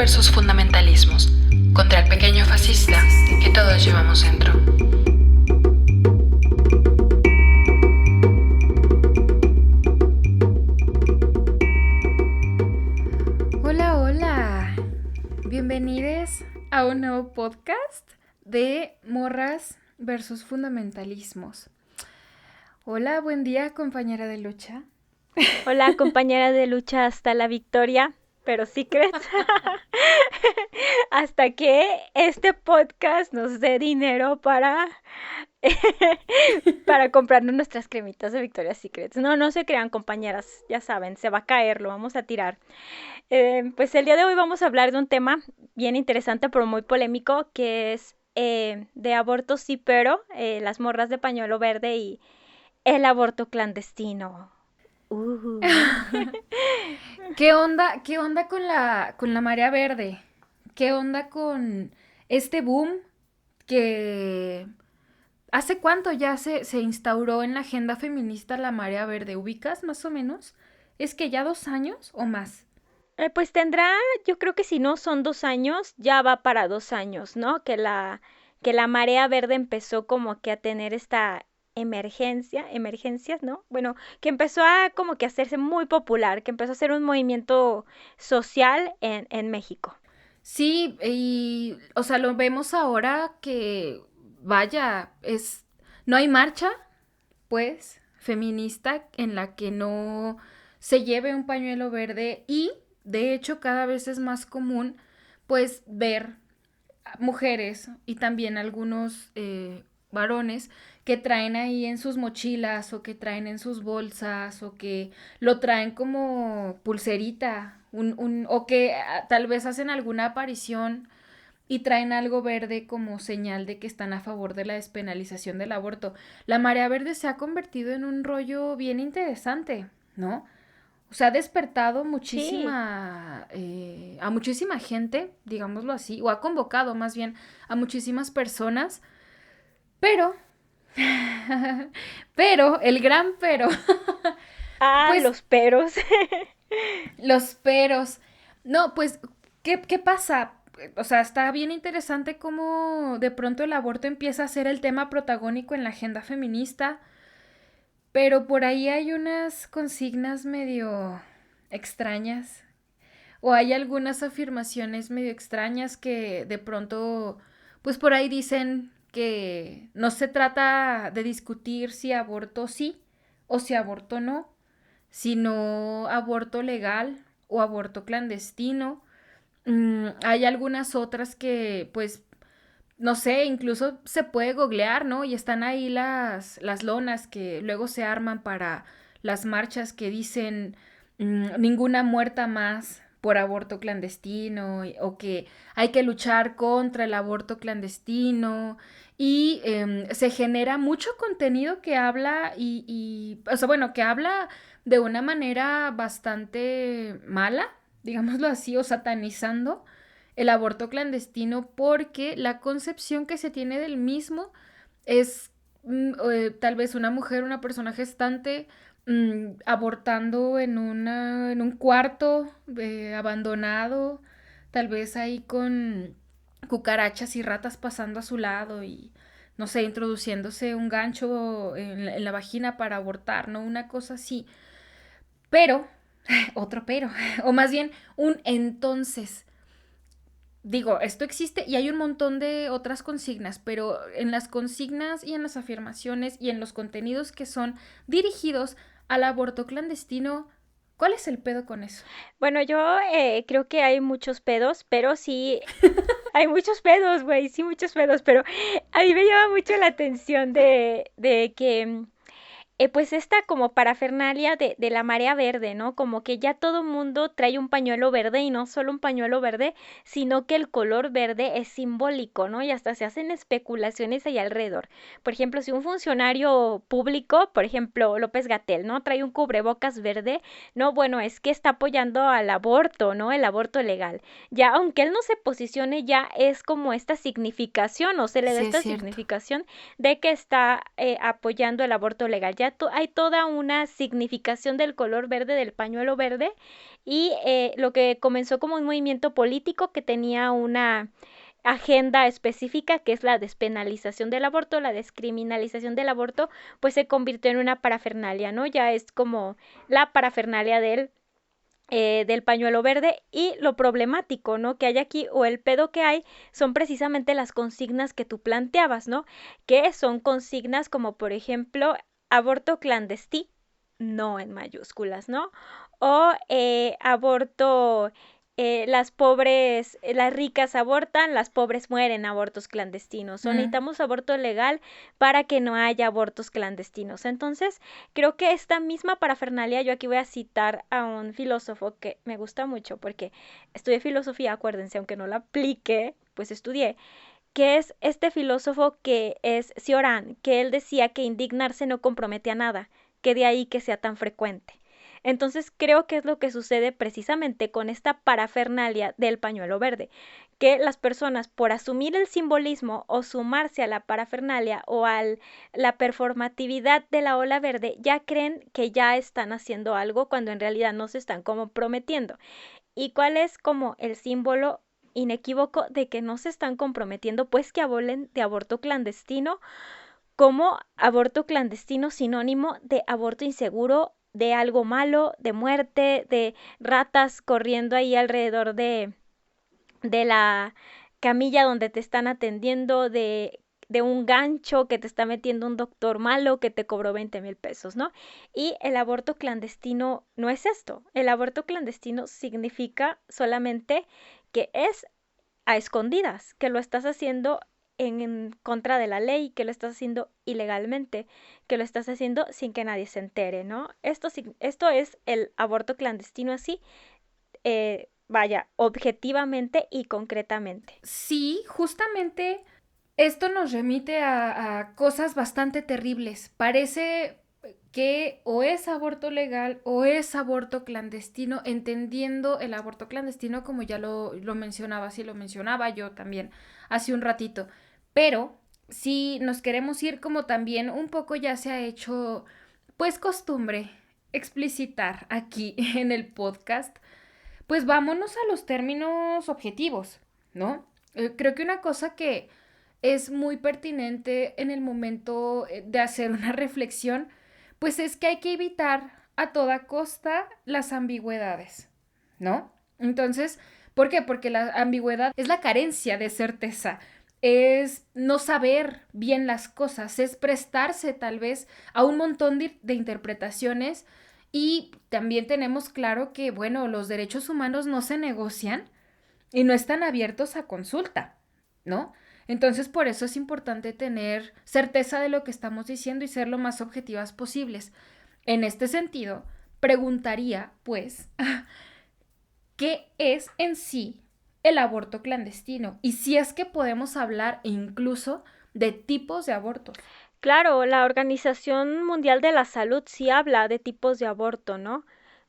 versus fundamentalismos, contra el pequeño fascista que todos llevamos dentro. Hola, hola. Bienvenidos a un nuevo podcast de Morras versus Fundamentalismos. Hola, buen día, compañera de lucha. Hola, compañera de lucha hasta la victoria, pero Secrets. Hasta que este podcast nos dé dinero para para comprarnos nuestras cremitas de Victoria's Secrets. No se crean, compañeras, ya saben, se va a caer, lo vamos a tirar. Pues el día de hoy vamos a hablar de un tema bien interesante pero muy polémico, que es de aborto sí, pero las morras de pañuelo verde y el aborto clandestino. ¿Qué onda con la marea verde? ¿Qué onda con este boom que hace cuánto ya se instauró en la agenda feminista la marea verde? ¿Ubicas más o menos? ¿Es que ya 2 años o más? Pues tendrá, yo creo que si no son 2 años, ya va para 2 años, ¿no? Que la marea verde empezó como que a tener esta emergencias, ¿no? Bueno, que empezó a como que hacerse muy popular, que empezó a ser un movimiento social en México. Sí, y o sea, lo vemos ahora que, vaya, no hay marcha, pues, feminista en la que no se lleve un pañuelo verde y, de hecho, cada vez es más común, pues, ver mujeres y también algunos varones que traen ahí en sus mochilas o que traen en sus bolsas o que lo traen como pulserita o que tal vez hacen alguna aparición y traen algo verde como señal de que están a favor de la despenalización del aborto. La marea verde se ha convertido en un rollo bien interesante, ¿no? O sea, ha despertado Sí, a muchísima gente, digámoslo así, o ha convocado más bien a muchísimas personas, pero, el gran pero, pues los peros. los peros. No, pues, ¿qué pasa? O sea, está bien interesante cómo de pronto el aborto empieza a ser el tema protagónico en la agenda feminista. Pero por ahí hay unas consignas medio extrañas o hay algunas afirmaciones medio extrañas que de pronto, pues por ahí dicen que no se trata de discutir si aborto sí o si aborto no, sino aborto legal o aborto clandestino. Hay algunas otras que pues no sé, incluso se puede googlear, ¿no? Y están ahí las lonas que luego se arman para las marchas que dicen ninguna muerta más por aborto clandestino o que hay que luchar contra el aborto clandestino y se genera mucho contenido que habla o sea, bueno, que habla de una manera bastante mala, digámoslo así, o satanizando el aborto clandestino porque la concepción que se tiene del mismo es tal vez una mujer, una persona gestante, abortando en un cuarto abandonado, tal vez ahí con cucarachas y ratas pasando a su lado y, no sé, introduciéndose un gancho en la vagina para abortar, ¿no? Una cosa así. Pero, otro pero, o más bien un entonces. Digo, esto existe y hay un montón de otras consignas, pero en las consignas y en las afirmaciones y en los contenidos que son dirigidos al aborto clandestino, ¿cuál es el pedo con eso? Bueno, yo creo que hay muchos pedos, pero sí, hay muchos pedos, güey, sí, muchos pedos, pero a mí me llama mucho la atención de que pues esta como parafernalia de la marea verde, ¿no? Como que ya todo mundo trae un pañuelo verde y no solo un pañuelo verde, sino que el color verde es simbólico, ¿no? Y hasta se hacen especulaciones ahí alrededor. Por ejemplo, si un funcionario público, por ejemplo, López Gatell, ¿no? Trae un cubrebocas verde, no, bueno, es que está apoyando al aborto, ¿no? El aborto legal. Ya, aunque él no se posicione, ya es como esta significación o se le da Sí, es esta cierto. significación de que está apoyando el aborto legal. Ya hay toda una significación del color verde, del pañuelo verde, y lo que comenzó como un movimiento político que tenía una agenda específica, que es la despenalización del aborto, la descriminalización del aborto, pues se convirtió en una parafernalia, ¿no? Ya es como la parafernalia del pañuelo verde. Y lo problemático, ¿no?, que hay aquí, o el pedo que hay, son precisamente las consignas que tú planteabas, ¿no? Que son consignas como, por ejemplo, aborto clandestino, no en mayúsculas, ¿no? O aborto, las ricas abortan, las pobres mueren, abortos clandestinos. O necesitamos aborto legal para que no haya abortos clandestinos. Entonces, creo que esta misma parafernalia, yo aquí voy a citar a un filósofo que me gusta mucho porque estudié filosofía, acuérdense, aunque no la apliqué, pues estudié, que es este filósofo que es Cioran, que él decía que indignarse no compromete a nada, que de ahí que sea tan frecuente. Entonces creo que es lo que sucede precisamente con esta parafernalia del pañuelo verde, que las personas, por asumir el simbolismo o sumarse a la parafernalia o a la performatividad de la ola verde, ya creen que ya están haciendo algo cuando en realidad no se están comprometiendo. ¿Y cuál es como el símbolo inequívoco de que no se están comprometiendo? Pues que abolen de aborto clandestino como aborto clandestino sinónimo de aborto inseguro, de algo malo, de muerte, de ratas corriendo ahí alrededor de la camilla donde te están atendiendo, de un gancho que te está metiendo un doctor malo que te cobró 20,000 pesos, ¿no? Y el aborto clandestino no es esto. El aborto clandestino significa solamente que es a escondidas, que lo estás haciendo en contra de la ley, que lo estás haciendo ilegalmente, que lo estás haciendo sin que nadie se entere, ¿no? Esto es el aborto clandestino así, vaya, objetivamente y concretamente. Sí, justamente esto nos remite a cosas bastante terribles. Parece que o es aborto legal o es aborto clandestino, entendiendo el aborto clandestino como ya lo mencionabas y lo mencionaba yo también hace un ratito. Pero si nos queremos ir como también un poco ya se ha hecho pues costumbre explicitar aquí en el podcast, pues vámonos a los términos objetivos, ¿no? Creo que una cosa que es muy pertinente en el momento de hacer una reflexión, pues es que hay que evitar a toda costa las ambigüedades, ¿no? Entonces, ¿por qué? Porque la ambigüedad es la carencia de certeza, es no saber bien las cosas, es prestarse tal vez a un montón de interpretaciones. Y también tenemos claro que, bueno, los derechos humanos no se negocian y no están abiertos a consulta, ¿no? Entonces, por eso es importante tener certeza de lo que estamos diciendo y ser lo más objetivas posibles. En este sentido, preguntaría, pues, ¿qué es en sí el aborto clandestino? Y si es que podemos hablar incluso de tipos de abortos. Claro, la Organización Mundial de la Salud sí habla de tipos de aborto, ¿no?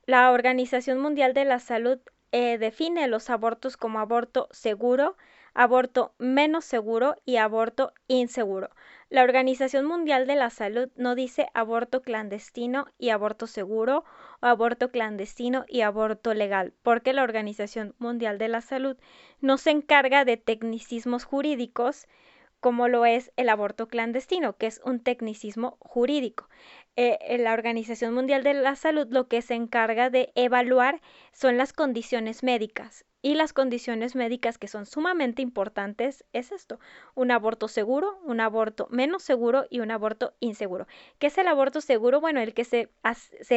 La Organización Mundial de la Salud define los abortos como aborto seguro, aborto menos seguro y aborto inseguro. La Organización Mundial de la Salud no dice aborto clandestino y aborto seguro o aborto clandestino y aborto legal, porque la Organización Mundial de la Salud no se encarga de tecnicismos jurídicos como lo es el aborto clandestino, que es un tecnicismo jurídico. La Organización Mundial de la Salud lo que se encarga de evaluar son las condiciones médicas. Y las condiciones médicas que son sumamente importantes es esto: un aborto seguro, un aborto menos seguro y un aborto inseguro. ¿Qué es el aborto seguro? Bueno, el que se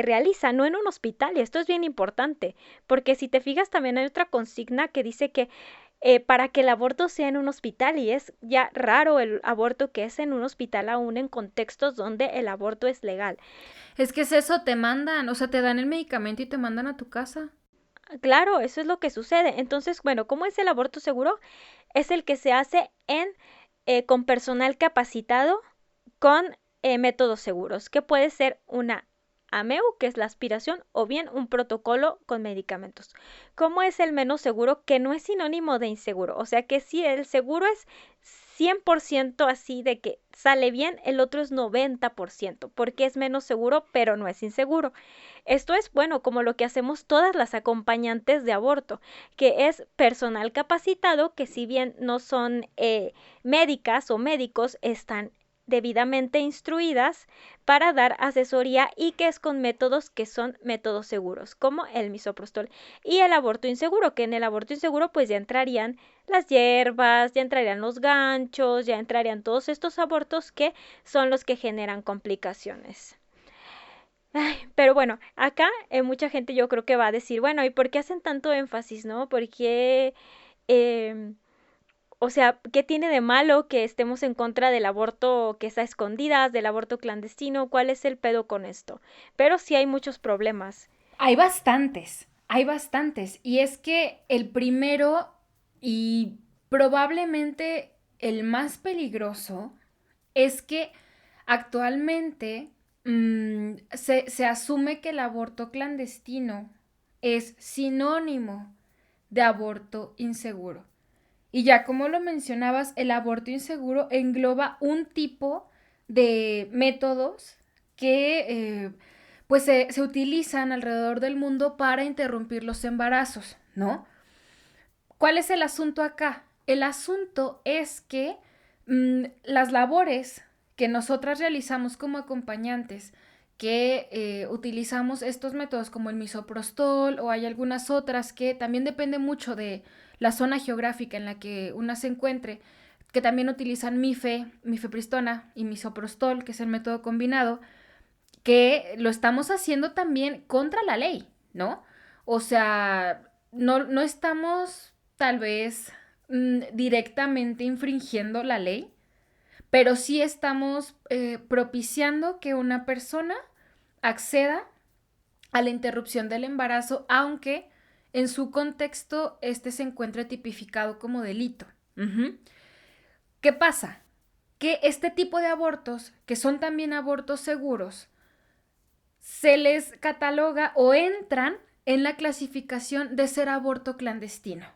realiza no en un hospital, y esto es bien importante, porque si te fijas también hay otra consigna que dice que para que el aborto sea en un hospital, y es ya raro el aborto que es en un hospital aún en contextos donde el aborto es legal. Es que es eso, te mandan, o sea, te dan el medicamento y te mandan a tu casa. Claro, eso es lo que sucede. Entonces, bueno, ¿cómo es el aborto seguro? Es el que se hace con personal capacitado, con métodos seguros, que puede ser una AMEU, que es la aspiración, o bien un protocolo con medicamentos. ¿Cómo es el menos seguro? Que no es sinónimo de inseguro. O sea que sí, el seguro es 100% así de que sale bien, el otro es 90%, porque es menos seguro, pero no es inseguro. Esto es, bueno, como lo que hacemos todas las acompañantes de aborto, que es personal capacitado, que si bien no son médicas o médicos, están debidamente instruidas para dar asesoría y que es con métodos que son métodos seguros, como el misoprostol y el aborto inseguro, que en el aborto inseguro pues ya entrarían las hierbas, ya entrarían los ganchos, ya entrarían todos estos abortos que son los que generan complicaciones. Ay, pero bueno, acá mucha gente yo creo que va a decir, bueno, ¿y por qué hacen tanto énfasis, no? ¿Por qué, em, o sea, qué tiene de malo que estemos en contra del aborto que está a escondidas, del aborto clandestino? ¿Cuál es el pedo con esto? Pero sí hay muchos problemas. Hay bastantes. Y es que el primero y probablemente el más peligroso es que actualmente se asume que el aborto clandestino es sinónimo de aborto inseguro. Y ya como lo mencionabas, el aborto inseguro engloba un tipo de métodos que pues se utilizan alrededor del mundo para interrumpir los embarazos, ¿no? ¿Cuál es el asunto acá? El asunto es que las labores que nosotras realizamos como acompañantes, que utilizamos estos métodos como el misoprostol o hay algunas otras que también depende mucho de la zona geográfica en la que una se encuentre, que también utilizan mifepristona y misoprostol, que es el método combinado, que lo estamos haciendo también contra la ley, ¿no? O sea, no estamos tal vez directamente infringiendo la ley, pero sí estamos propiciando que una persona acceda a la interrupción del embarazo, aunque en su contexto este se encuentre tipificado como delito. Ujú. ¿Qué pasa? Que este tipo de abortos, que son también abortos seguros, se les cataloga o entran en la clasificación de ser aborto clandestino.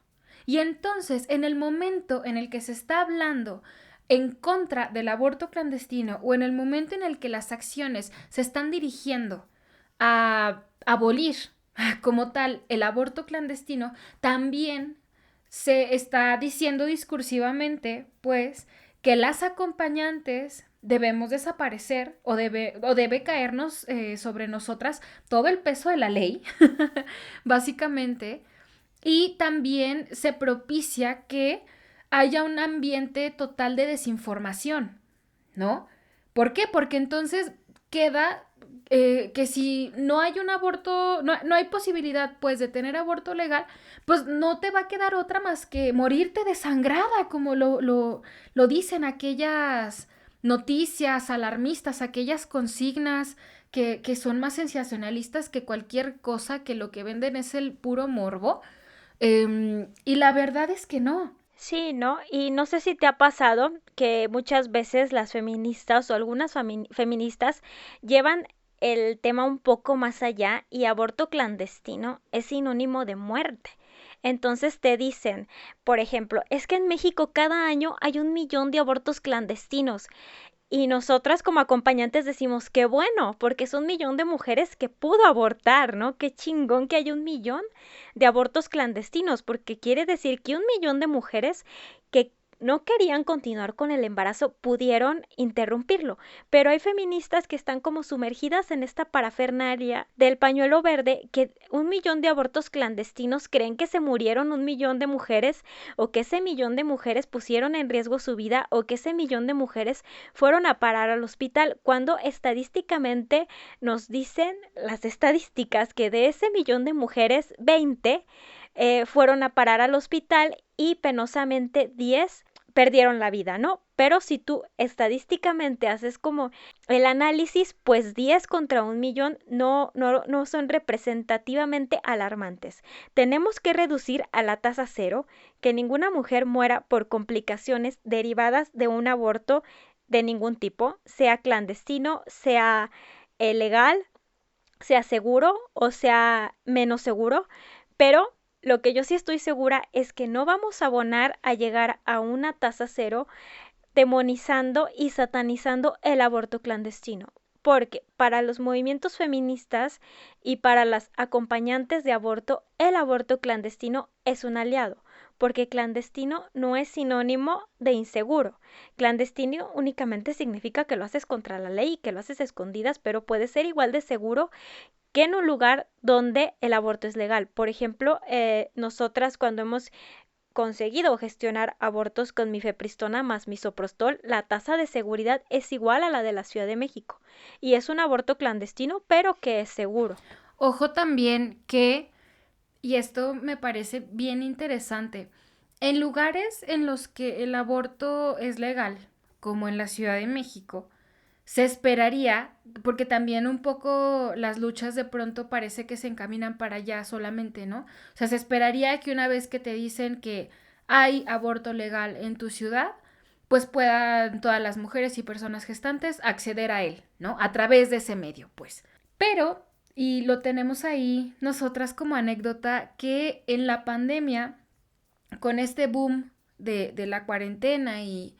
Y entonces, en el momento en el que se está hablando en contra del aborto clandestino o en el momento en el que las acciones se están dirigiendo a abolir como tal el aborto clandestino, también se está diciendo discursivamente, pues, que las acompañantes debemos desaparecer o debe caernos sobre nosotras todo el peso de la ley, básicamente, y también se propicia que haya un ambiente total de desinformación, ¿no? ¿Por qué? Porque entonces queda que si no hay un aborto, no hay posibilidad pues de tener aborto legal, pues no te va a quedar otra más que morirte desangrada, como lo dicen aquellas noticias alarmistas, aquellas consignas que son más sensacionalistas que cualquier cosa, que lo que venden es el puro morbo. Y la verdad es que no. Sí, ¿no? Y no sé si te ha pasado que muchas veces las feministas o algunas feministas llevan el tema un poco más allá y aborto clandestino es sinónimo de muerte. Entonces te dicen, por ejemplo, es que en México cada año hay 1 millón de abortos clandestinos. Y nosotras como acompañantes decimos, qué bueno, porque es 1 millón de mujeres que pudo abortar, ¿no? Qué chingón que hay 1 millón de abortos clandestinos, porque quiere decir que 1 millón de mujeres que no querían continuar con el embarazo pudieron interrumpirlo. Pero hay feministas que están como sumergidas en esta parafernalia del pañuelo verde, que 1 millón de abortos clandestinos creen que se murieron 1 millón de mujeres o que ese millón de mujeres pusieron en riesgo su vida o que ese millón de mujeres fueron a parar al hospital, cuando estadísticamente nos dicen las estadísticas que de ese millón de mujeres, 20 fueron a parar al hospital y penosamente 10 perdieron la vida, ¿no? Pero si tú estadísticamente haces como el análisis, pues 10 contra 1 millón no son representativamente alarmantes. Tenemos que reducir a la tasa cero que ninguna mujer muera por complicaciones derivadas de un aborto de ningún tipo, sea clandestino, sea legal, sea seguro o sea menos seguro, pero lo que yo sí estoy segura es que no vamos a abonar a llegar a una tasa cero demonizando y satanizando el aborto clandestino. Porque para los movimientos feministas y para las acompañantes de aborto, el aborto clandestino es un aliado, porque clandestino no es sinónimo de inseguro. Clandestino únicamente significa que lo haces contra la ley y que lo haces a escondidas, pero puede ser igual de seguro que en un lugar donde el aborto es legal. Por ejemplo, nosotras cuando hemos conseguido gestionar abortos con mifepristona más misoprostol, la tasa de seguridad es igual a la de la Ciudad de México. Y es un aborto clandestino, pero que es seguro. Ojo también que, y esto me parece bien interesante, en lugares en los que el aborto es legal, como en la Ciudad de México, se esperaría, porque también un poco las luchas de pronto parece que se encaminan para allá solamente, ¿no? O sea, se esperaría que una vez que te dicen que hay aborto legal en tu ciudad, pues puedan todas las mujeres y personas gestantes acceder a él, ¿no? A través de ese medio, pues. Pero, y lo tenemos ahí nosotras como anécdota, que en la pandemia, con este boom de la cuarentena y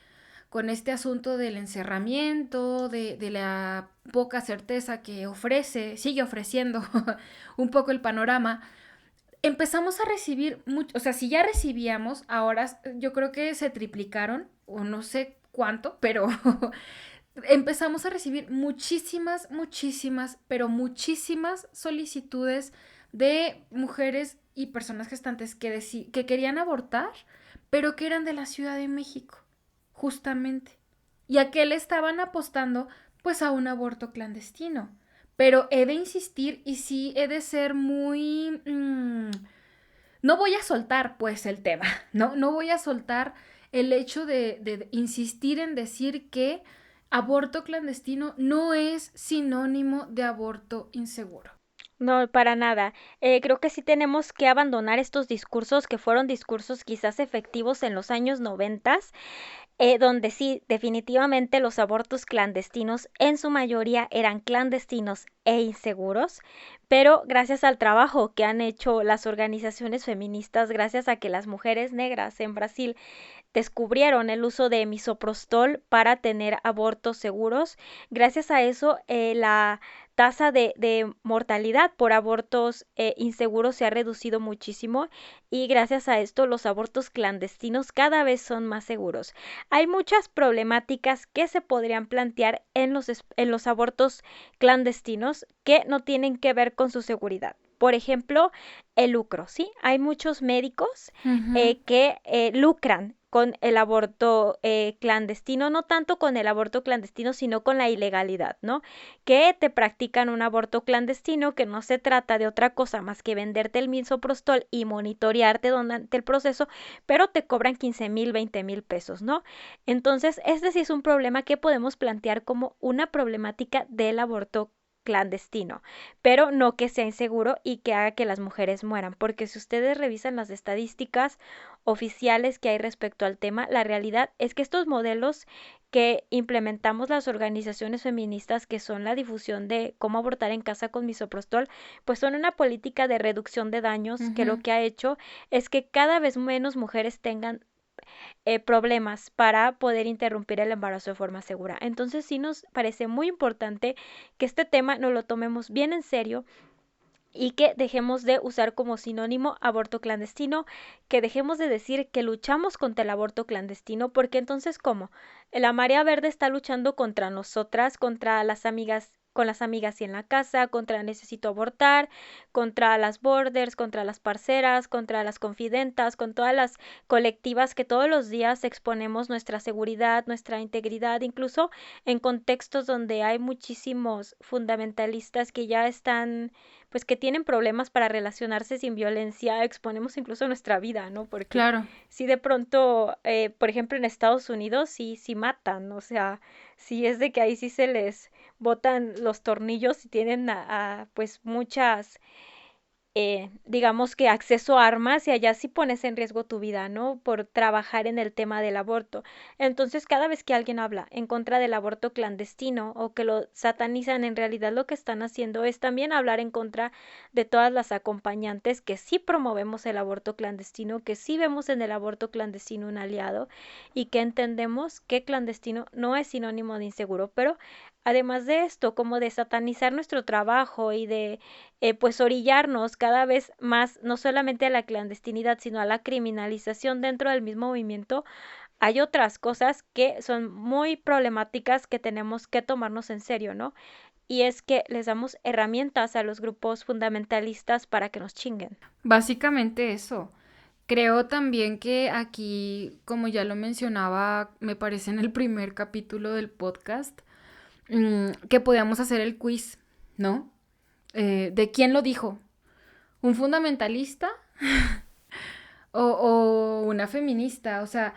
con este asunto del encerramiento, de la poca certeza que ofrece, sigue ofreciendo un poco el panorama, empezamos a recibir mucho, o sea, si ya recibíamos, ahora yo creo que se triplicaron, o no sé cuánto, pero empezamos a recibir pero muchísimas solicitudes de mujeres y personas gestantes que querían abortar, pero que eran de la Ciudad de México, justamente. Y a qué le estaban apostando, pues a un aborto clandestino. Pero he de insistir y sí he de ser muy... no voy a soltar pues el tema, no voy a soltar el hecho de insistir en decir que aborto clandestino no es sinónimo de aborto inseguro. No, para nada. Creo que sí tenemos que abandonar estos discursos que fueron discursos quizás efectivos en los años 90, donde sí, definitivamente los abortos clandestinos en su mayoría eran clandestinos e inseguros, pero gracias al trabajo que han hecho las organizaciones feministas, gracias a que las mujeres negras en Brasil descubrieron el uso de misoprostol para tener abortos seguros. Gracias a eso, la tasa de mortalidad por abortos inseguros se ha reducido muchísimo y gracias a esto los abortos clandestinos cada vez son más seguros. Hay muchas problemáticas que se podrían plantear en los abortos clandestinos que no tienen que ver con su seguridad. Por ejemplo, el lucro, ¿sí? Hay muchos médicos que lucran con el aborto clandestino, no tanto con el aborto clandestino, sino con la ilegalidad, ¿no? Que te practican un aborto clandestino que no se trata de otra cosa más que venderte el misoprostol y monitorearte durante el proceso, pero te cobran 15,000, 20,000 pesos, ¿no? Entonces, este sí es un problema que podemos plantear como una problemática del aborto clandestino, pero no que sea inseguro y que haga que las mujeres mueran, porque si ustedes revisan las estadísticas oficiales que hay respecto al tema, la realidad es que estos modelos que implementamos las organizaciones feministas, que son la difusión de cómo abortar en casa con misoprostol, pues son una política de reducción de daños que lo que ha hecho es que cada vez menos mujeres tengan problemas para poder interrumpir el embarazo de forma segura. Entonces sí nos parece muy importante que este tema nos lo tomemos bien en serio y que dejemos de usar como sinónimo aborto clandestino, que dejemos de decir que luchamos contra el aborto clandestino, porque entonces ¿cómo? La marea verde está luchando contra nosotras, contra las amigas, con las amigas y en la casa, contra necesito abortar, contra las borders, contra las parceras, contra las confidentas, con todas las colectivas que todos los días exponemos nuestra seguridad, nuestra integridad, incluso en contextos donde hay muchísimos fundamentalistas que ya están, pues que tienen problemas para relacionarse sin violencia, exponemos incluso nuestra vida, ¿no? Porque Claro. si de pronto, por ejemplo, en Estados Unidos sí matan, o sea, sí es de que ahí sí se les botan los tornillos y tienen pues muchas digamos que acceso a armas y allá sí pones en riesgo tu vida, ¿no? Por trabajar en el tema del aborto. Entonces, cada vez que alguien habla en contra del aborto clandestino o que lo satanizan, en realidad lo que están haciendo es también hablar en contra de todas las acompañantes que sí promovemos el aborto clandestino, que sí vemos en el aborto clandestino un aliado y que entendemos que clandestino no es sinónimo de inseguro, pero además de esto, como de satanizar nuestro trabajo y de pues orillarnos cada vez más, no solamente a la clandestinidad, sino a la criminalización dentro del mismo movimiento, hay otras cosas que son muy problemáticas que tenemos que tomarnos en serio, ¿no? Y es que les damos herramientas a los grupos fundamentalistas para que nos chinguen. Básicamente eso. Creo también que aquí, como ya lo mencionaba, me parece en el primer capítulo del podcast, que podíamos hacer el quiz, ¿no? ¿De quién lo dijo? ¿Un fundamentalista o una feminista? O sea,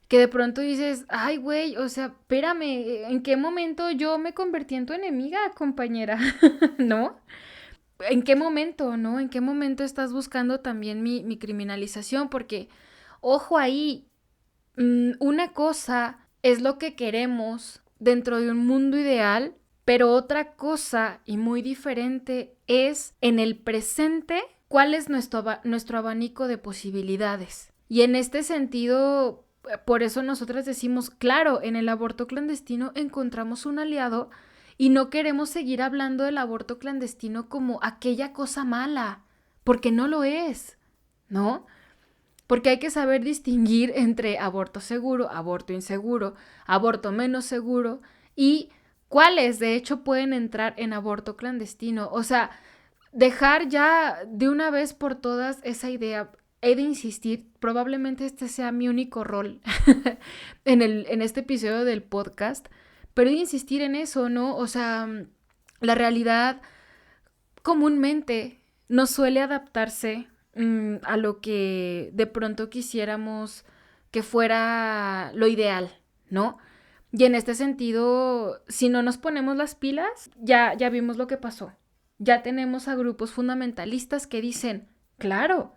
que de pronto dices, ay, güey, o sea, espérame, ¿en qué momento yo me convertí en tu enemiga, compañera? ¿No? ¿En qué momento, no? ¿En qué momento estás buscando también mi criminalización? Porque, ojo ahí, una cosa es lo que queremos dentro de un mundo ideal, pero otra cosa y muy diferente es en el presente cuál es nuestro abanico de posibilidades. Y en este sentido, por eso nosotras decimos, claro, en el aborto clandestino encontramos un aliado y no queremos seguir hablando del aborto clandestino como aquella cosa mala, porque no lo es, ¿no? Porque hay que saber distinguir entre aborto seguro, aborto inseguro, aborto menos seguro y cuáles de hecho pueden entrar en aborto clandestino. O sea, dejar ya de una vez por todas esa idea. He de insistir, probablemente este sea mi único rol en este episodio del podcast, pero he de insistir en eso, ¿no? O sea, la realidad comúnmente no suele adaptarse a lo que de pronto quisiéramos que fuera lo ideal, ¿no? Y en este sentido, si no nos ponemos las pilas, ya vimos lo que pasó. Ya tenemos a grupos fundamentalistas que dicen, claro,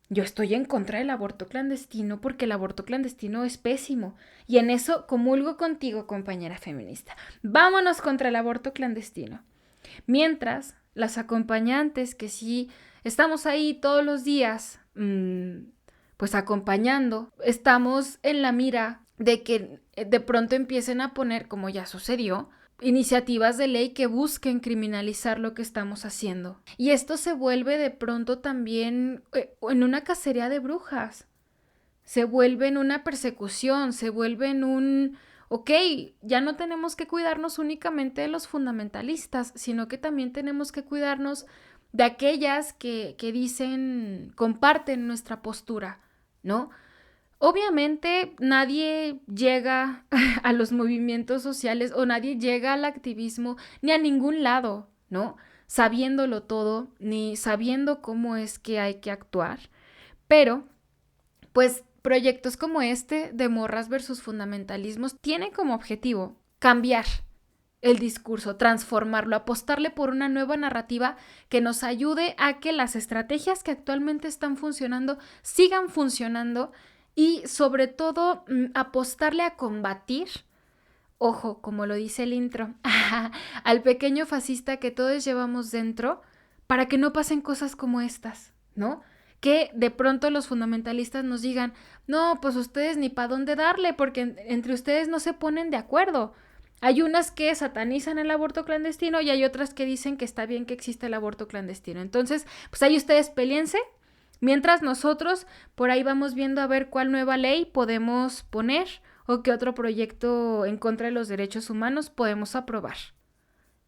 yo estoy en contra del aborto clandestino porque el aborto clandestino es pésimo. Y en eso comulgo contigo, compañera feminista. Vámonos contra el aborto clandestino. Mientras, las acompañantes que sí estamos ahí todos los días, pues acompañando, estamos en la mira de que de pronto empiecen a poner, como ya sucedió, iniciativas de ley que busquen criminalizar lo que estamos haciendo. Y esto se vuelve de pronto también en una cacería de brujas. Se vuelve en una persecución, se vuelve en un... Ok, ya no tenemos que cuidarnos únicamente de los fundamentalistas, sino que también tenemos que cuidarnos de aquellas que dicen, comparten nuestra postura, ¿no? Obviamente nadie llega a los movimientos sociales o nadie llega al activismo ni a ningún lado, ¿no? Sabiéndolo todo, ni sabiendo cómo es que hay que actuar, pero pues proyectos como este de Morras versus Fundamentalismos tienen como objetivo cambiar el discurso, transformarlo, apostarle por una nueva narrativa que nos ayude a que las estrategias que actualmente están funcionando sigan funcionando y sobre todo apostarle a combatir, ojo, como lo dice el intro, al pequeño fascista que todos llevamos dentro para que no pasen cosas como estas, ¿no? Que de pronto los fundamentalistas nos digan, no, pues ustedes ni para dónde darle porque entre ustedes no se ponen de acuerdo. Hay unas que satanizan el aborto clandestino y hay otras que dicen que está bien que exista el aborto clandestino. Entonces, pues ahí ustedes peleense, mientras nosotros por ahí vamos viendo a ver cuál nueva ley podemos poner o qué otro proyecto en contra de los derechos humanos podemos aprobar.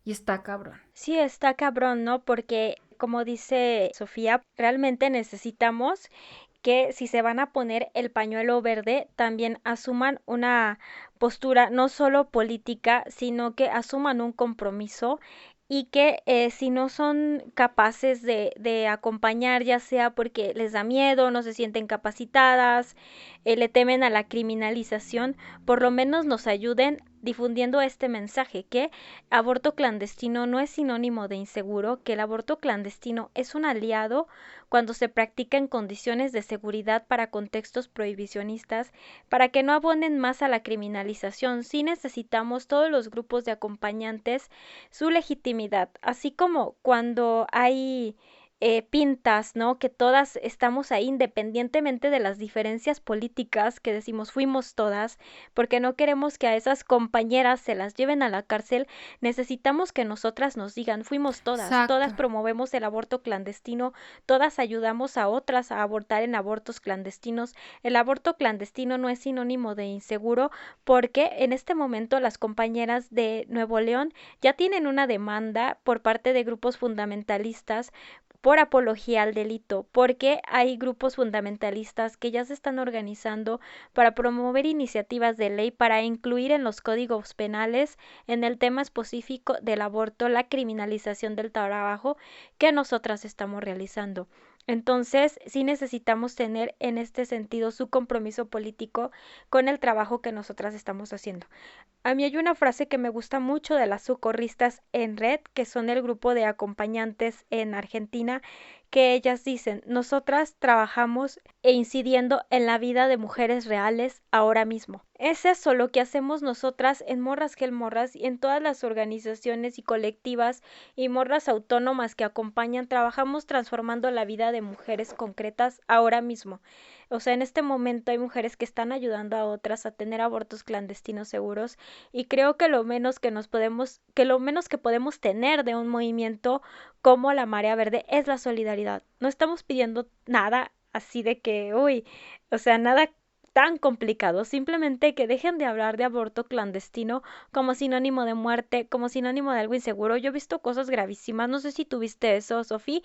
Y está cabrón. Sí, está cabrón, ¿no? Porque, como dice Sofía, realmente necesitamos que si se van a poner el pañuelo verde, también asuman una postura no solo política, sino que asuman un compromiso y que si no son capaces de acompañar, ya sea porque les da miedo, no se sienten capacitadas, le temen a la criminalización, por lo menos nos ayuden difundiendo este mensaje, que aborto clandestino no es sinónimo de inseguro, que el aborto clandestino es un aliado cuando se practica en condiciones de seguridad para contextos prohibicionistas, para que no abonen más a la criminalización. Sí necesitamos todos los grupos de acompañantes su legitimidad, así como cuando hay pintas, ¿no? Que todas estamos ahí independientemente de las diferencias políticas, que decimos fuimos todas, porque no queremos que a esas compañeras se las lleven a la cárcel. Necesitamos que nosotras nos digan fuimos todas Exacto. promovemos el aborto clandestino, todas ayudamos a otras a abortar en abortos clandestinos. El aborto clandestino no es sinónimo de inseguro, porque en este momento las compañeras de Nuevo León ya tienen una demanda por parte de grupos fundamentalistas por apología al delito, porque hay grupos fundamentalistas que ya se están organizando para promover iniciativas de ley para incluir en los códigos penales, en el tema específico del aborto, la criminalización del trabajo que nosotras estamos realizando. Entonces, sí necesitamos tener en este sentido su compromiso político con el trabajo que nosotras estamos haciendo. A mí hay una frase que me gusta mucho de las socorristas en red, que son el grupo de acompañantes en Argentina, que ellas dicen: nosotras trabajamos e incidiendo en la vida de mujeres reales ahora mismo. Es eso lo que hacemos nosotras en Morras Gel Morras y en todas las organizaciones y colectivas y morras autónomas que acompañan. Trabajamos transformando la vida de mujeres concretas ahora mismo. O sea, en este momento hay mujeres que están ayudando a otras a tener abortos clandestinos seguros, y creo que lo menos que podemos tener de un movimiento como la Marea Verde es la solidaridad. No estamos pidiendo nada así de que, uy, o sea, nada tan complicado, simplemente que dejen de hablar de aborto clandestino como sinónimo de muerte, como sinónimo de algo inseguro. Yo he visto cosas gravísimas, no sé si tuviste eso, Sofía,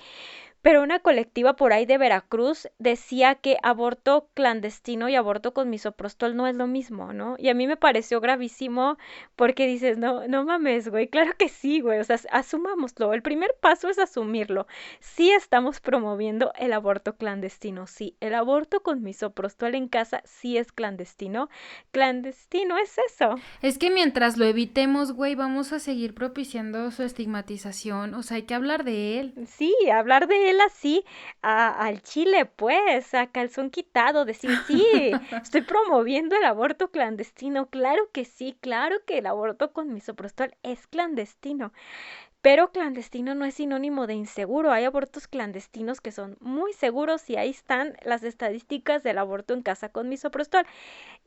pero una colectiva por ahí de Veracruz decía que aborto clandestino y aborto con misoprostol no es lo mismo, ¿no? Y a mí me pareció gravísimo, porque dices, no, no mames, güey, claro que sí, güey, o sea, asumámoslo. El primer paso es asumirlo. Sí estamos promoviendo el aborto clandestino, sí. El aborto con misoprostol en casa sí es clandestino. Clandestino es eso. Es que mientras lo evitemos, güey, vamos a seguir propiciando su estigmatización. O sea, hay que hablar de él. Sí, hablar de él así, al chile, pues, a calzón quitado, decir, sí, estoy promoviendo el aborto clandestino. Claro que sí, claro que el aborto con misoprostol es clandestino, pero clandestino no es sinónimo de inseguro. Hay abortos clandestinos que son muy seguros, y ahí están las estadísticas del aborto en casa con misoprostol.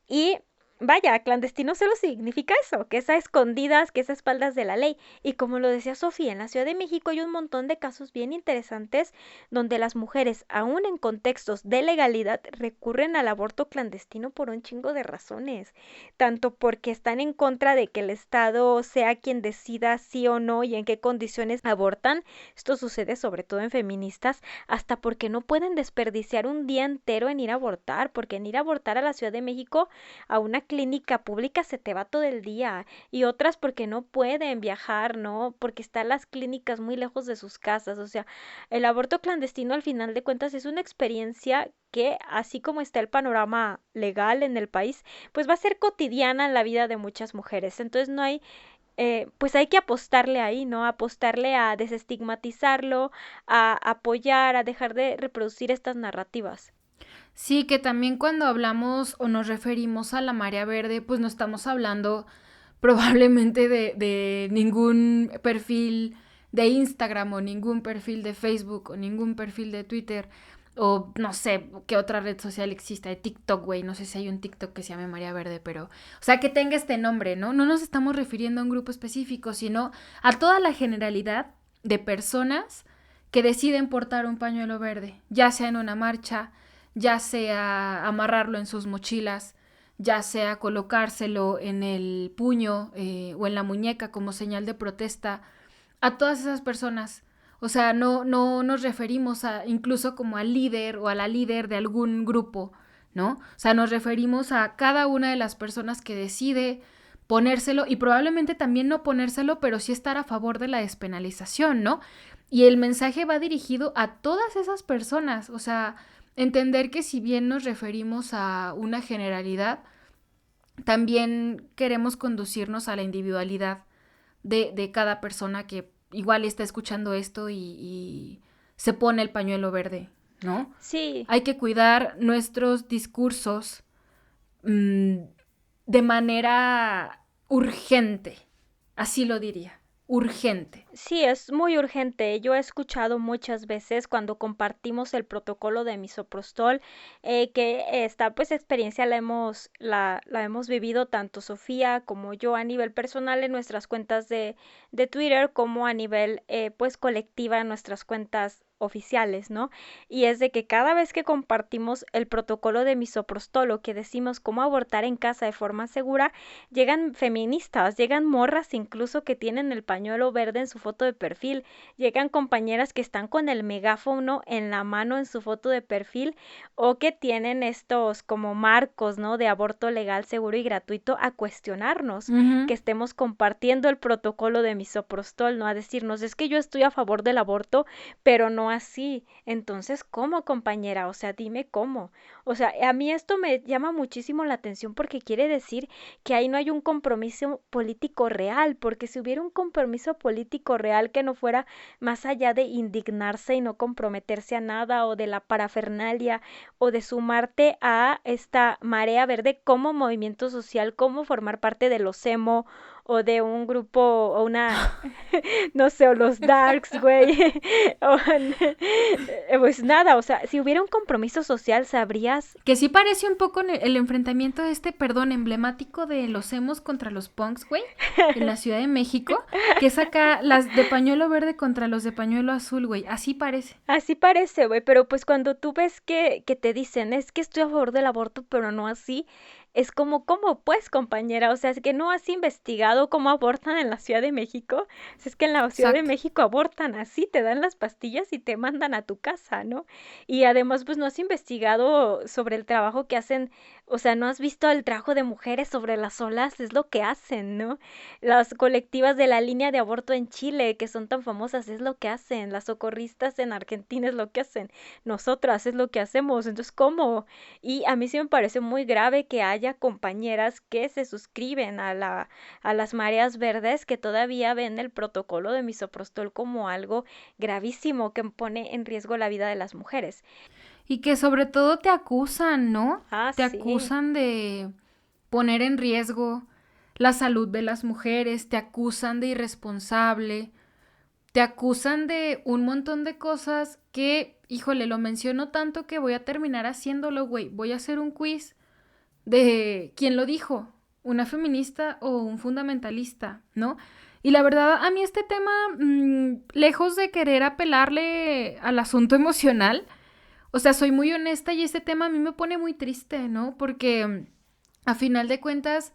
Y vaya, clandestino solo significa eso, que es a escondidas, que es a espaldas de la ley. Y como lo decía Sofía, en la Ciudad de México hay un montón de casos bien interesantes donde las mujeres, aún en contextos de legalidad, recurren al aborto clandestino por un chingo de razones. Tanto porque están en contra de que el Estado sea quien decida sí o no y en qué condiciones abortan. Esto sucede sobre todo en feministas, hasta porque no pueden desperdiciar un día entero en ir a abortar, porque en ir a abortar a la Ciudad de México, a una clínica pública, se te va todo el día, y otras porque no pueden viajar, ¿no? Porque están las clínicas muy lejos de sus casas. O sea, el aborto clandestino al final de cuentas es una experiencia que, así como está el panorama legal en el país, pues va a ser cotidiana en la vida de muchas mujeres. Entonces no hay, pues hay que apostarle ahí, ¿no? Apostarle a desestigmatizarlo, a apoyar, a dejar de reproducir estas narrativas. Sí, que también cuando hablamos o nos referimos a la marea verde, pues no estamos hablando probablemente de ningún perfil de Instagram o ningún perfil de Facebook o ningún perfil de Twitter o no sé qué otra red social existe, de TikTok, güey, no sé si hay un TikTok que se llame Marea Verde, pero, o sea, que tenga este nombre, ¿no? No nos estamos refiriendo a un grupo específico, sino a toda la generalidad de personas que deciden portar un pañuelo verde, ya sea en una marcha, ya sea amarrarlo en sus mochilas, ya sea colocárselo en el puño o en la muñeca como señal de protesta, a todas esas personas. O sea, no nos referimos a incluso como al líder o a la líder de algún grupo, ¿no? O sea, nos referimos a cada una de las personas que decide ponérselo y probablemente también no ponérselo, pero sí estar a favor de la despenalización, ¿no? Y el mensaje va dirigido a todas esas personas, o sea, entender que si bien nos referimos a una generalidad, también queremos conducirnos a la individualidad de cada persona que igual está escuchando esto y se pone el pañuelo verde, ¿no? Sí, Hay que cuidar nuestros discursos de manera urgente, así lo diría, urgente. sí, es muy urgente. Yo he escuchado muchas veces cuando compartimos el protocolo de misoprostol que esta pues experiencia la hemos vivido tanto Sofía como yo a nivel personal en nuestras cuentas de Twitter como a nivel pues colectiva en nuestras cuentas oficiales, ¿no? Y es de que cada vez que compartimos el protocolo de misoprostol o que decimos cómo abortar en casa de forma segura, llegan feministas, llegan morras incluso que tienen el pañuelo verde en su foto de perfil, llegan compañeras que están con el megáfono en la mano en su foto de perfil o que tienen estos como marcos, ¿no? De aborto legal, seguro y gratuito a cuestionarnos que estemos compartiendo el protocolo de misoprostol, ¿no? A decirnos, es que yo estoy a favor del aborto, pero no así. Entonces, ¿cómo, compañera? O sea, dime cómo. O sea, a mí esto me llama muchísimo la atención porque quiere decir que ahí no hay un compromiso político real, porque si hubiera un compromiso político real que no fuera más allá de indignarse y no comprometerse a nada o de la parafernalia o de sumarte a esta marea verde como movimiento social, como formar parte de los emo o de un grupo o una, no sé, o los darks, güey, pues nada, o sea, si hubiera un compromiso social, sabrías. Que sí parece un poco el enfrentamiento perdón, emblemático de los emos contra los punks, güey, en la Ciudad de México, que es acá las de pañuelo verde contra los de pañuelo azul, güey, así parece. Así parece, güey, pero pues cuando tú ves que te dicen, es que estoy a favor del aborto, pero no así, es como, ¿cómo pues, compañera? O sea, es que no has investigado cómo abortan en la Ciudad de México. Si es que en la Ciudad de Exacto. México abortan así, te dan las pastillas y te mandan a tu casa, ¿no? Y además, pues no has investigado sobre el trabajo que hacen, o sea, no has visto el trabajo de mujeres sobre las olas, es lo que hacen, ¿no? Las colectivas de la línea de aborto en Chile, que son tan famosas, es lo que hacen. Las socorristas en Argentina es lo que hacen. Nosotras es lo que hacemos. Entonces, ¿cómo? Y a mí sí me parece muy grave que haya compañeras que se suscriben a las mareas verdes que todavía ven el protocolo de misoprostol como algo gravísimo que pone en riesgo la vida de las mujeres. Y que sobre todo te acusan, ¿no? Ah, Te sí. acusan de poner en riesgo la salud de las mujeres, te acusan de irresponsable, te acusan de un montón de cosas que, híjole, lo menciono tanto que voy a terminar haciéndolo, güey. Voy a hacer un quiz de quién lo dijo, una feminista o un fundamentalista, ¿no? Y la verdad, a mí este tema, lejos de querer apelarle al asunto emocional, o sea, soy muy honesta y este tema a mí me pone muy triste, ¿no? Porque a final de cuentas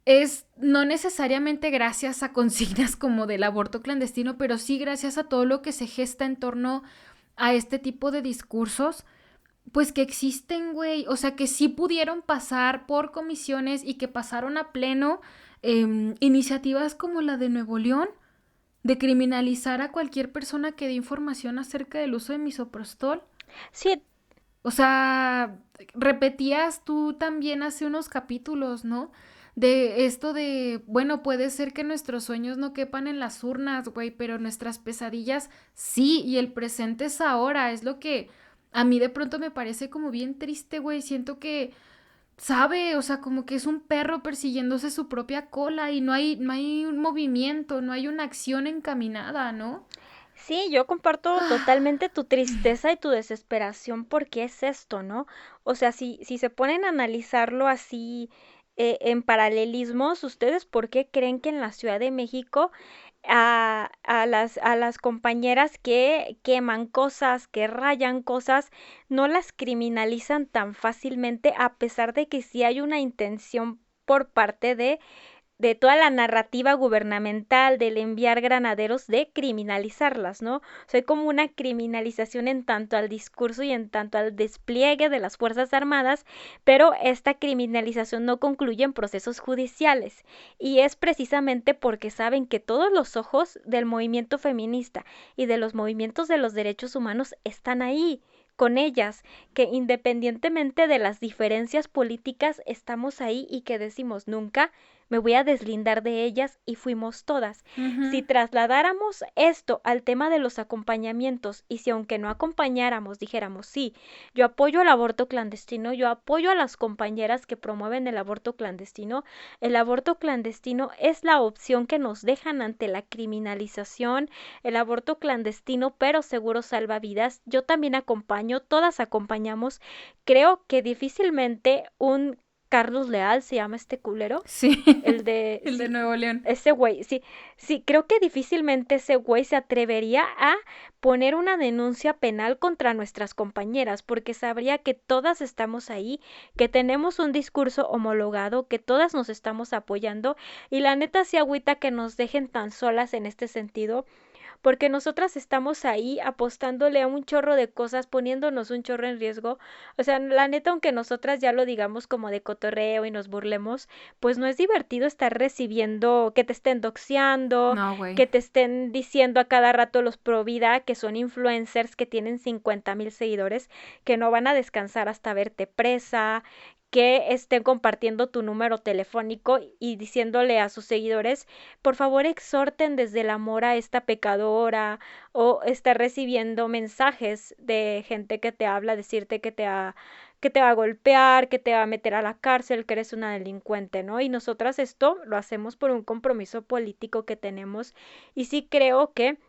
es no necesariamente gracias a consignas como del aborto clandestino, pero sí gracias a todo lo que se gesta en torno a este tipo de discursos, pues que existen, güey. O sea, que sí pudieron pasar por comisiones y que pasaron a pleno iniciativas como la de Nuevo León, de criminalizar a cualquier persona que dé información acerca del uso de misoprostol. Sí, O sea, repetías tú también hace unos capítulos, ¿no? De esto de, bueno, puede ser que nuestros sueños no quepan en las urnas, güey, pero nuestras pesadillas sí, y el presente es ahora, es lo que a mí de pronto me parece como bien triste, güey, siento que, sabe, o sea, como que es un perro persiguiéndose su propia cola y no hay un movimiento, no hay una acción encaminada, ¿no? sí, yo comparto totalmente tu tristeza y tu desesperación porque es esto, ¿no? O sea, si se ponen a analizarlo así en paralelismos, ¿ustedes por qué creen que en la Ciudad de México a las compañeras que queman cosas, que rayan cosas, no las criminalizan tan fácilmente a pesar de que sí hay una intención por parte de toda la narrativa gubernamental del enviar granaderos de criminalizarlas, ¿no? O sea, hay como una criminalización en tanto al discurso y en tanto al despliegue de las Fuerzas Armadas, pero esta criminalización no concluye en procesos judiciales y es precisamente porque saben que todos los ojos del movimiento feminista y de los movimientos de los derechos humanos están ahí. con ellas, que independientemente de las diferencias políticas estamos ahí y que decimos nunca me voy a deslindar de ellas y fuimos todas. Si trasladáramos esto al tema de los acompañamientos y si aunque no acompañáramos dijéramos sí, yo apoyo el aborto clandestino, yo apoyo a las compañeras que promueven el aborto clandestino es la opción que nos dejan ante la criminalización, el aborto clandestino pero seguro salva vidas, yo también acompaño, todas acompañamos, creo que difícilmente un Carlos Leal se llama este culero. Sí, El de... el de sí, Nuevo León. ese güey, sí, creo que difícilmente ese güey se atrevería a poner una denuncia penal contra nuestras compañeras, porque sabría que todas estamos ahí, que tenemos un discurso homologado, que todas nos estamos apoyando, y la neta sí agüita que nos dejen tan solas en este sentido, porque nosotras estamos ahí apostándole a un chorro de cosas, poniéndonos un chorro en riesgo. O sea, la neta, aunque nosotras ya lo digamos como de cotorreo y nos burlemos, pues no es divertido estar recibiendo que te estén doxeando, No, güey. que te estén diciendo a cada rato los pro vida, que son influencers que tienen 50,000 seguidores, que no van a descansar hasta verte presa, que estén compartiendo tu número telefónico y diciéndole a sus seguidores, por favor exhorten desde el amor a esta pecadora, o estar recibiendo mensajes de gente que te habla, decirte que te va a golpear, que te va a meter a la cárcel, que eres una delincuente, ¿no? Y nosotras esto lo hacemos por un compromiso político que tenemos y sí creo que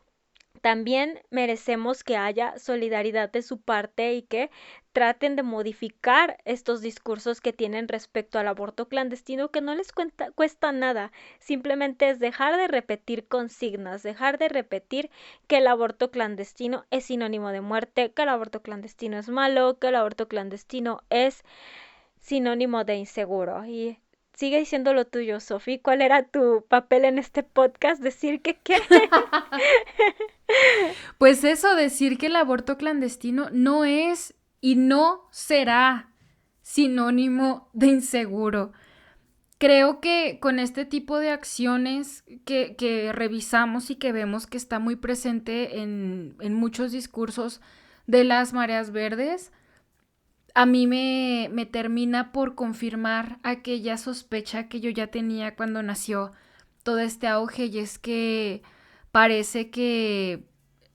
también merecemos que haya solidaridad de su parte y que traten de modificar estos discursos que tienen respecto al aborto clandestino, que no les cuesta nada, simplemente es dejar de repetir consignas, dejar de repetir que el aborto clandestino es sinónimo de muerte, que el aborto clandestino es malo, que el aborto clandestino es sinónimo de inseguro. Y sigue diciendo lo tuyo, Sofi. ¿Cuál era tu papel en este podcast? Decir que qué. Pues eso, decir que el aborto clandestino no es y no será sinónimo de inseguro. Creo que con este tipo de acciones que revisamos y que vemos que está muy presente en muchos discursos de las mareas verdes, a mí me termina por confirmar aquella sospecha que yo ya tenía cuando nació todo este auge, y es que parece que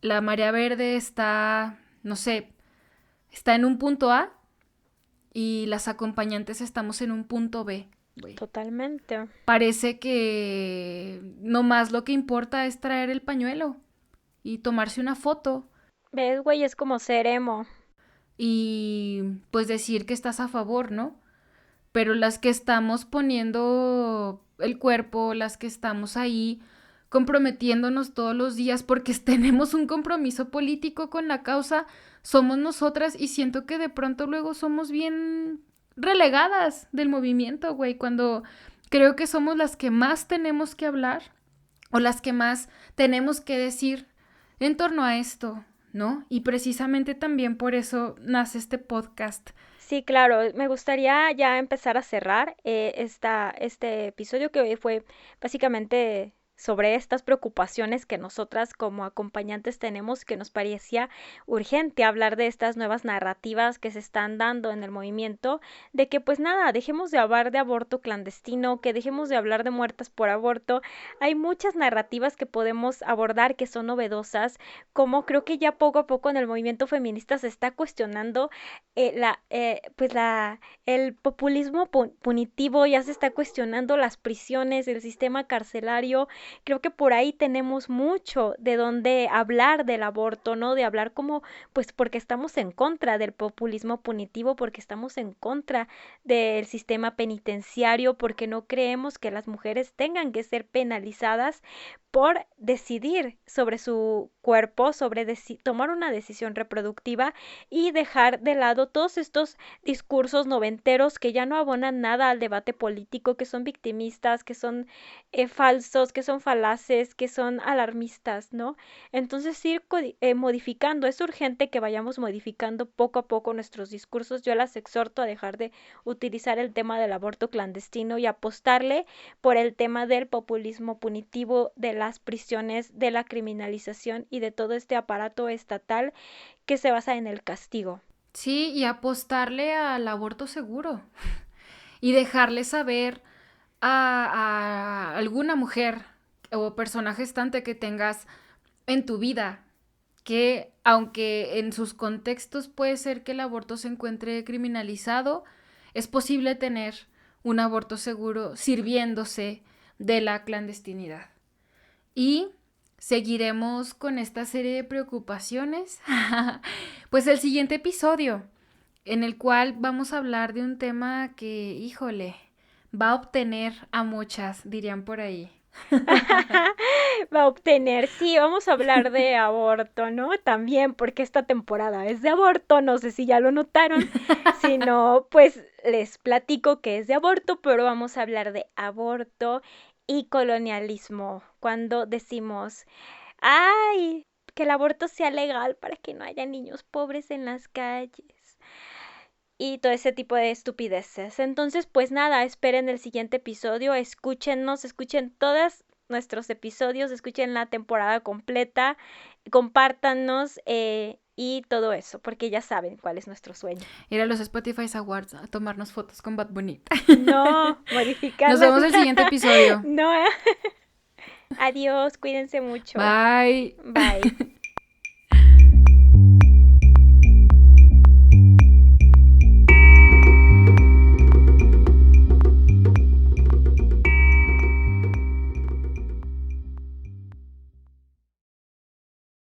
la marea verde está, no sé, está en un punto A y las acompañantes estamos en un punto B, güey. Totalmente. Parece que nomás lo que importa es traer el pañuelo y tomarse una foto ¿Ves, güey? Es como ser emo. y pues decir que estás a favor, ¿no? Pero las que estamos poniendo el cuerpo, las que estamos ahí comprometiéndonos todos los días porque tenemos un compromiso político con la causa, somos nosotras, y siento que de pronto luego somos bien relegadas del movimiento, güey, cuando creo que somos las que más tenemos que hablar o las que más tenemos que decir en torno a esto, ¿no? Y precisamente también por eso nace este podcast. Sí, claro, me gustaría ya empezar a cerrar este episodio que fue básicamente sobre estas preocupaciones que nosotras como acompañantes tenemos, que nos parecía urgente hablar de estas nuevas narrativas que se están dando en el movimiento, de que pues nada, dejemos de hablar de aborto clandestino, que dejemos de hablar de muertas por aborto. Hay muchas narrativas que podemos abordar que son novedosas, como creo que ya poco a poco en el movimiento feminista se está cuestionando el populismo punitivo, ya se está cuestionando las prisiones, el sistema carcelario. Creo que por ahí tenemos mucho de donde hablar del aborto, ¿no? De hablar como, pues porque estamos en contra del populismo punitivo, porque estamos en contra del sistema penitenciario, porque no creemos que las mujeres tengan que ser penalizadas por decidir sobre su cuerpo, sobre tomar una decisión reproductiva y dejar de lado todos estos discursos noventeros que ya no abonan nada al debate político, que son victimistas, que son falsos, que son son falaces, que son alarmistas, ¿no? Entonces ir modificando, es urgente que vayamos modificando poco a poco nuestros discursos. Yo las exhorto a dejar de utilizar el tema del aborto clandestino y apostarle por el tema del populismo punitivo, de las prisiones, de la criminalización y de todo este aparato estatal que se basa en el castigo. Sí, y apostarle al aborto seguro y dejarle saber a alguna mujer o persona gestante que tengas en tu vida que aunque en sus contextos puede ser que el aborto se encuentre criminalizado, es posible tener un aborto seguro sirviéndose de la clandestinidad. Y seguiremos con esta serie de preocupaciones, pues el siguiente episodio, en el cual vamos a hablar de un tema que, híjole, va a obtener a muchas, dirían por ahí. Va a obtener, sí, vamos a hablar de aborto, ¿no? También porque esta temporada es de aborto, no sé si ya lo notaron, si no, pues les platico que es de aborto, pero vamos a hablar de aborto y colonialismo, cuando decimos, ay, que el aborto sea legal para que no haya niños pobres en las calles y todo ese tipo de estupideces. Entonces, pues nada, esperen el siguiente episodio, escúchenos, escuchen todos nuestros episodios, escuchen la temporada completa, compártanos y todo eso, porque ya saben cuál es nuestro sueño. Ir a los Spotify Awards a tomarnos fotos con Bad Bunny. No, modificarlas. Nos vemos en el siguiente episodio. No. Adiós, cuídense mucho. Bye. Bye.